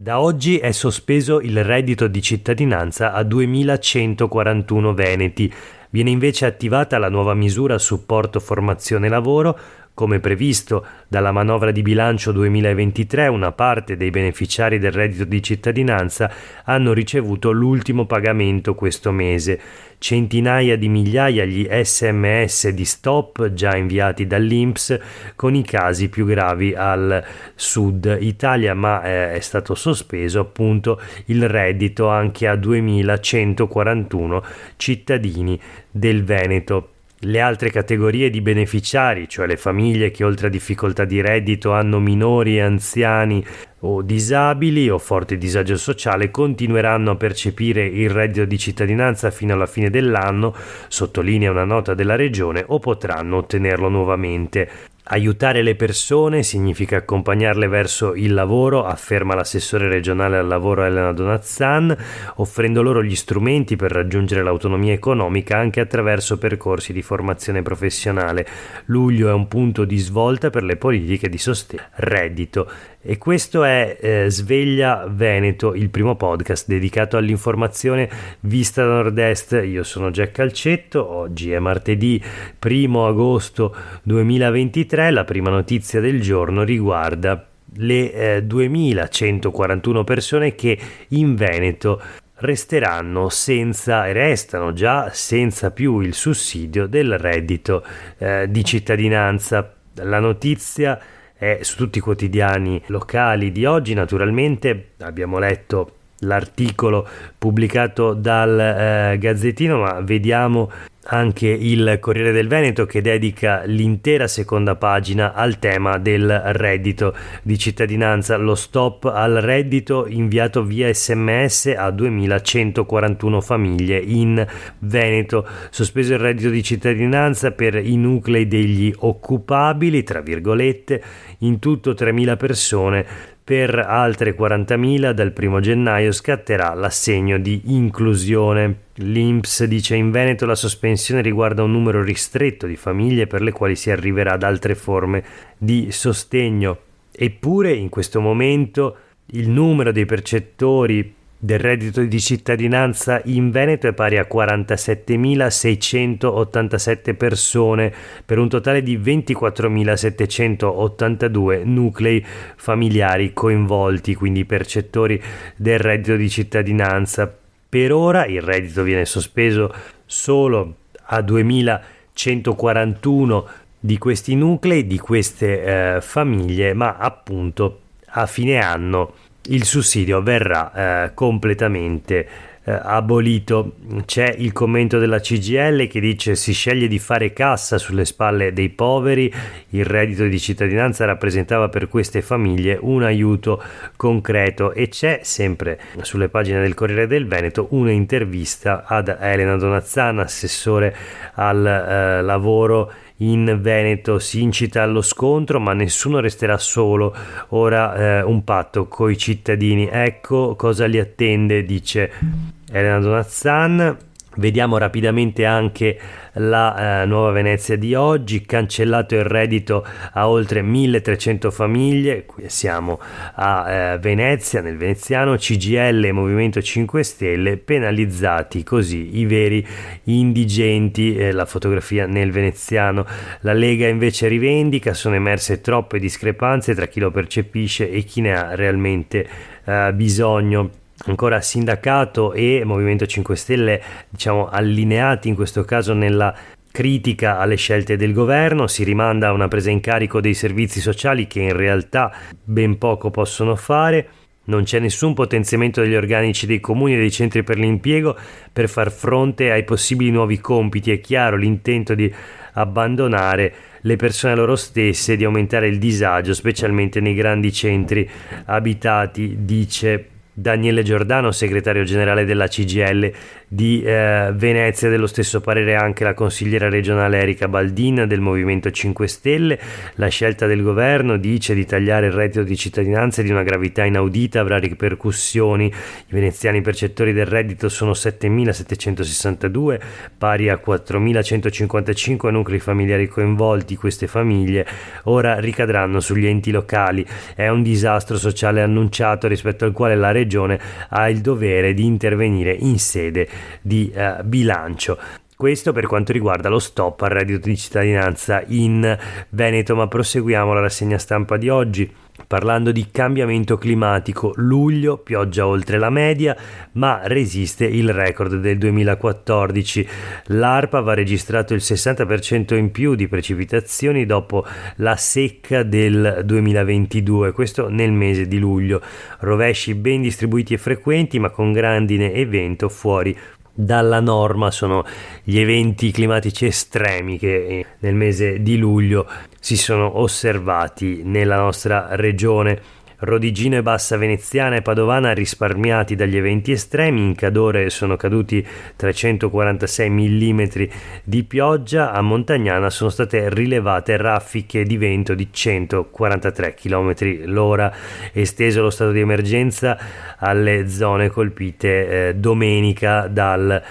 Da oggi è sospeso il reddito di cittadinanza a 2141 veneti. Viene invece attivata la nuova misura supporto formazione lavoro. Come previsto dalla manovra di bilancio 2023, una parte dei beneficiari del reddito di cittadinanza hanno ricevuto l'ultimo pagamento questo mese. Centinaia di migliaia gli SMS di stop già inviati dall'INPS con i casi più gravi al sud Italia, ma è stato sospeso appunto il reddito anche a 2141 cittadini del Veneto. Le altre categorie di beneficiari, cioè le famiglie che oltre a difficoltà di reddito hanno minori, anziani o disabili o forte disagio sociale, continueranno a percepire il reddito di cittadinanza fino alla fine dell'anno, sottolinea una nota della regione, o potranno ottenerlo nuovamente. Aiutare le persone significa accompagnarle verso il lavoro, afferma l'assessore regionale al lavoro Elena Donazzan, offrendo loro gli strumenti per raggiungere l'autonomia economica anche attraverso percorsi di formazione professionale. Luglio è un punto di svolta per le politiche di sostegno reddito. E questo è Sveglia Veneto, il primo podcast dedicato all'informazione vista da nord-est. Io sono Jack Calcetto, oggi è martedì 1 agosto 2023, la prima notizia del giorno riguarda le 2141 persone che in Veneto restano già senza più il sussidio del reddito di cittadinanza. La notizia è su tutti i quotidiani locali di oggi. Naturalmente abbiamo letto l'articolo pubblicato dal Gazzettino, ma vediamo anche il Corriere del Veneto che dedica l'intera seconda pagina al tema del reddito di cittadinanza. Lo stop al reddito inviato via SMS a 2141 famiglie in Veneto. Sospeso il reddito di cittadinanza per i nuclei degli occupabili, tra virgolette, in tutto 3.000 persone. Per altre 40.000 dal 1 gennaio scatterà l'assegno di inclusione. L'INPS dice in Veneto la sospensione riguarda un numero ristretto di famiglie per le quali si arriverà ad altre forme di sostegno. Eppure in questo momento il numero dei percettori del reddito di cittadinanza in Veneto è pari a 47.687 persone per un totale di 24.782 nuclei familiari coinvolti, quindi percettori del reddito di cittadinanza. Per ora il reddito viene sospeso solo a 2.141 di questi nuclei, di queste famiglie, ma appunto a fine anno il sussidio verrà completamente abolito. C'è il commento della CGIL che dice: si sceglie di fare cassa sulle spalle dei poveri, il reddito di cittadinanza rappresentava per queste famiglie un aiuto concreto. E c'è sempre sulle pagine del Corriere del Veneto un'intervista ad Elena Donazzan, assessore al lavoro in Veneto. Si incita allo scontro, ma nessuno resterà solo. Ora un patto coi cittadini, ecco cosa li attende, dice Elena Donazzan. Vediamo rapidamente anche la Nuova Venezia di oggi. Cancellato il reddito a oltre 1.300 famiglie. Qui siamo a Venezia, nel veneziano. CGIL e Movimento 5 Stelle penalizzati così i veri indigenti. La fotografia nel veneziano. La Lega invece rivendica: sono emerse troppe discrepanze tra chi lo percepisce e chi ne ha realmente bisogno. Ancora sindacato e Movimento 5 Stelle, diciamo, allineati in questo caso nella critica alle scelte del governo. Si rimanda a una presa in carico dei servizi sociali che in realtà ben poco possono fare. Non c'è nessun potenziamento degli organici dei comuni e dei centri per l'impiego per far fronte ai possibili nuovi compiti. È chiaro l'intento di abbandonare le persone loro stesse, di aumentare il disagio, specialmente nei grandi centri abitati, dice Daniele Giordano, segretario generale della CGIL di Venezia. Dello stesso parere anche la consigliera regionale Erika Baldin del Movimento 5 Stelle. La scelta del governo, dice, di tagliare il reddito di cittadinanza è di una gravità inaudita, avrà ripercussioni. I veneziani percettori del reddito sono 7.762, pari a 4.155 nuclei familiari coinvolti. Queste famiglie ora ricadranno sugli enti locali. È un disastro sociale annunciato rispetto al quale la regione ha il dovere di intervenire in sede di bilancio. Questo per quanto riguarda lo stop al reddito di cittadinanza in Veneto, ma proseguiamo la rassegna stampa di oggi parlando di cambiamento climatico. Luglio, pioggia oltre la media, ma resiste il record del 2014. L'ARPA aveva registrato il 60% in più di precipitazioni dopo la secca del 2022, questo nel mese di luglio. Rovesci ben distribuiti e frequenti, ma con grandine e vento fuori dalla norma. Sono gli eventi climatici estremi che nel mese di luglio si sono osservati nella nostra regione. Rodigino e Bassa Veneziana e Padovana risparmiati dagli eventi estremi. In Cadore sono caduti 346 mm di pioggia. A Montagnana sono state rilevate raffiche di vento di 143 km l'ora. Esteso lo stato di emergenza alle zone colpite domenica dal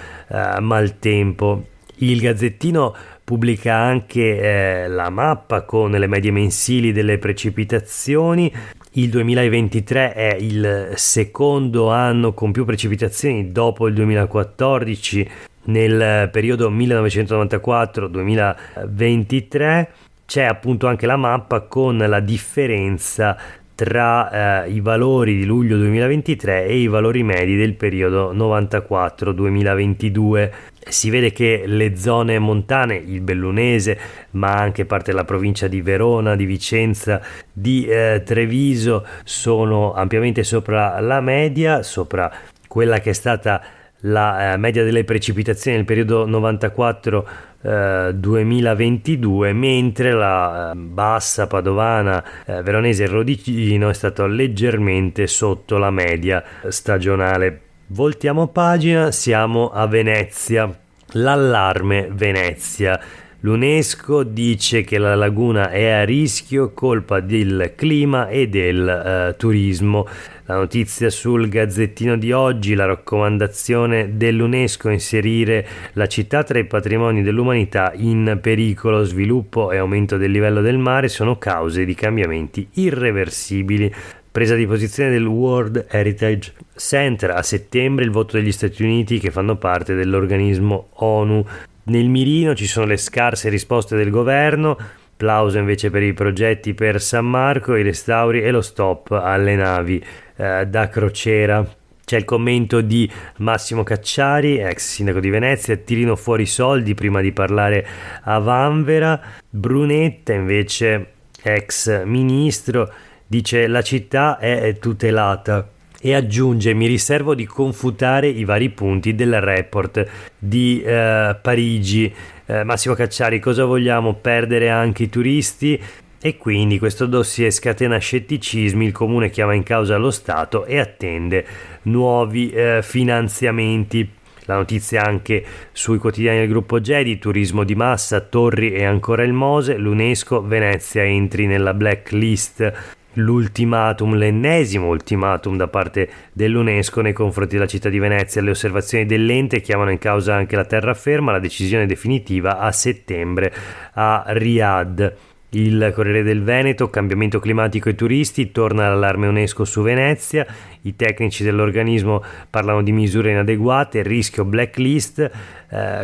maltempo. Il Gazzettino pubblica anche la mappa con le medie mensili delle precipitazioni. Il 2023 è il secondo anno con più precipitazioni dopo il 2014. Nel periodo 1994-2023 c'è appunto anche la mappa con la differenza tra i valori di luglio 2023 e i valori medi del periodo 94-2022. Si vede che le zone montane, il Bellunese, ma anche parte della provincia di Verona, di Vicenza, di Treviso, sono ampiamente sopra la media, sopra quella che è stata la media delle precipitazioni nel periodo 94-2022, mentre la Bassa, Padovana, Veronese e Rodigino è stato leggermente sotto la media stagionale. Voltiamo pagina, siamo a Venezia. L'allarme Venezia. L'UNESCO dice che la laguna è a rischio colpa del clima e del turismo. La notizia sul Gazzettino di oggi, la raccomandazione dell'UNESCO: inserire la città tra i patrimoni dell'umanità in pericolo. Sviluppo e aumento del livello del mare sono cause di cambiamenti irreversibili. Presa di posizione del World Heritage Center. A settembre il voto degli Stati Uniti, che fanno parte dell'organismo ONU. Nel mirino ci sono le scarse risposte del governo, plauso invece per i progetti per San Marco, i restauri e lo stop alle navi da crociera. C'è il commento di Massimo Cacciari, ex sindaco di Venezia: tirino fuori i soldi prima di parlare a Vanvera. Brunetta invece, ex ministro, dice la città è tutelata e aggiunge: mi riservo di confutare i vari punti del report di Parigi. Massimo Cacciari: cosa vogliamo, perdere anche i turisti? E quindi questo dossier scatena scetticismi. Il comune chiama in causa lo Stato e attende nuovi finanziamenti. La notizia anche sui quotidiani del gruppo Gedi: turismo di massa, Torri e ancora il Mose. L'UNESCO: Venezia entri nella blacklist. L'ultimatum, l'ennesimo ultimatum da parte dell'UNESCO nei confronti della città di Venezia. Le osservazioni dell'ente chiamano in causa anche la terraferma, la decisione definitiva a settembre a Riyadh. Il Corriere del Veneto: cambiamento climatico e turisti, torna l'allarme UNESCO su Venezia. I tecnici dell'organismo parlano di misure inadeguate, rischio blacklist.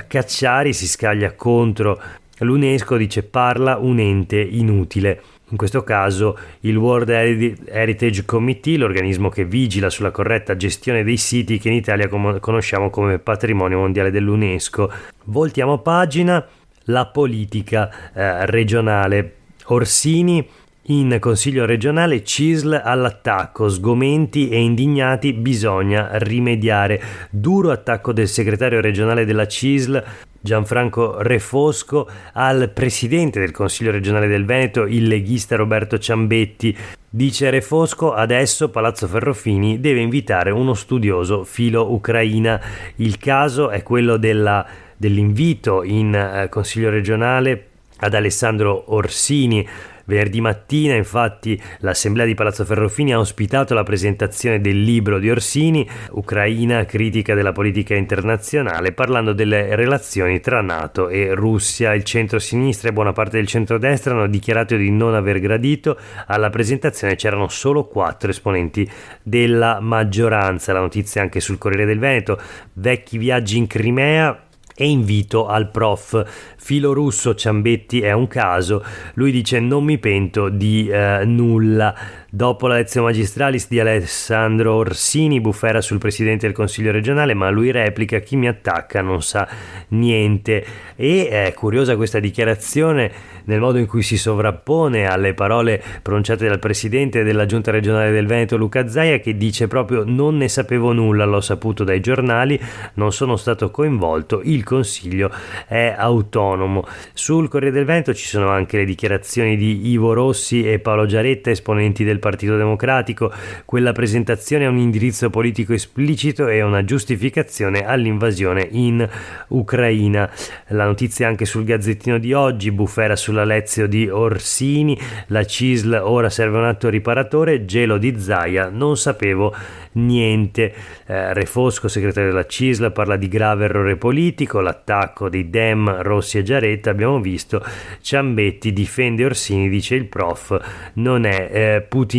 Cacciari si scaglia contro l'UNESCO, dice parla un ente inutile. In questo caso il World Heritage Committee, l'organismo che vigila sulla corretta gestione dei siti che in Italia conosciamo come patrimonio mondiale dell'UNESCO. Voltiamo pagina. La politica regionale. Orsini in consiglio regionale: CISL all'attacco, sgomenti e indignati, bisogna rimediare. Duro attacco del segretario regionale della CISL Gianfranco Refosco, al presidente del Consiglio regionale del Veneto, il leghista Roberto Ciambetti. Dice Refosco: adesso Palazzo Ferrofini deve invitare uno studioso filo Ucraina. Il caso è quello dell'invito in Consiglio regionale ad Alessandro Orsini. Venerdì mattina, infatti, l'Assemblea di Palazzo Ferrofini ha ospitato la presentazione del libro di Orsini, Ucraina, critica della politica internazionale, parlando delle relazioni tra NATO e Russia. Il centro-sinistra e buona parte del centrodestra hanno dichiarato di non aver gradito. Alla presentazione c'erano solo 4 esponenti della maggioranza. La notizia anche sul Corriere del Veneto: vecchi viaggi in Crimea e invito al prof. Filo russo Ciambetti è un caso. Lui dice: non mi pento di nulla. Dopo la lezione magistralis di Alessandro Orsini, bufera sul presidente del Consiglio regionale, ma lui replica: chi mi attacca non sa niente. E è curiosa questa dichiarazione nel modo in cui si sovrappone alle parole pronunciate dal presidente della giunta regionale del Veneto, Luca Zaia, che dice proprio: non ne sapevo nulla, l'ho saputo dai giornali, non sono stato coinvolto, il Consiglio è autonomo. Sul Corriere del Veneto ci sono anche le dichiarazioni di Ivo Rossi e Paolo Giaretta, esponenti del Partito Democratico. Quella presentazione è un indirizzo politico esplicito e una giustificazione all'invasione in Ucraina. La notizia anche sul Gazzettino di oggi: bufera sulla Lezio di Orsini, la CISL ora serve un atto riparatore, gelo di Zaia, non sapevo niente. Refosco, segretario della CISL, parla di grave errore politico, l'attacco dei Dem, Rossi e Giaretta, abbiamo visto. Ciambetti difende Orsini, dice il prof non è putiniano.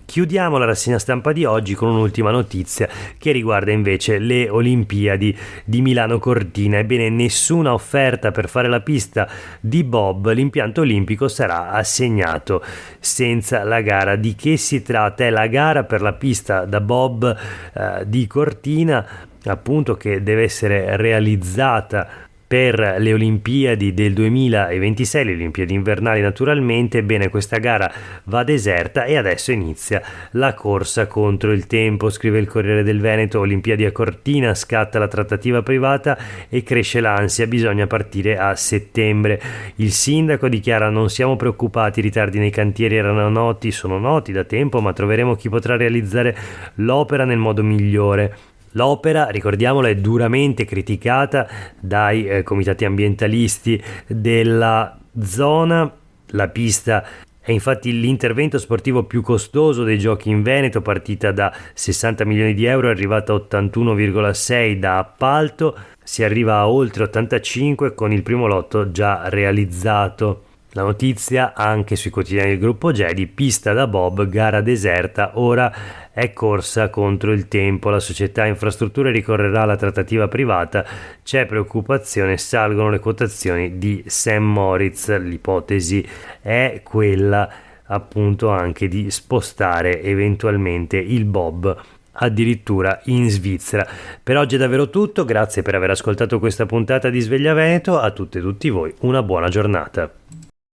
Chiudiamo la rassegna stampa di oggi con un'ultima notizia che riguarda invece le Olimpiadi di Milano Cortina. Ebbene, nessuna offerta per fare la pista di bob, l'impianto olimpico sarà assegnato senza la gara. Di che si tratta? È la gara per la pista da bob di Cortina, appunto, che deve essere realizzata per le Olimpiadi del 2026, le Olimpiadi invernali naturalmente. Ebbene, questa gara va deserta e adesso inizia la corsa contro il tempo. Scrive il Corriere del Veneto: Olimpiadi a Cortina, scatta la trattativa privata e cresce l'ansia, bisogna partire a settembre. Il sindaco dichiara: non siamo preoccupati, i ritardi nei cantieri sono noti da tempo, ma troveremo chi potrà realizzare l'opera nel modo migliore. L'opera, ricordiamolo, è duramente criticata dai comitati ambientalisti della zona. La pista è infatti l'intervento sportivo più costoso dei giochi in Veneto, partita da 60 milioni di euro, è arrivata a 81,6 da appalto, si arriva a oltre 85 con il primo lotto già realizzato. La notizia anche sui quotidiani del gruppo Gedi: pista da bob, gara deserta, ora è corsa contro il tempo. La società infrastrutture ricorrerà alla trattativa privata, c'è preoccupazione, salgono le quotazioni di St. Moritz. L'ipotesi è quella appunto anche di spostare eventualmente il bob addirittura in Svizzera. Per oggi è davvero tutto, grazie per aver ascoltato questa puntata di Sveglia Veneto. A tutte e tutti voi una buona giornata.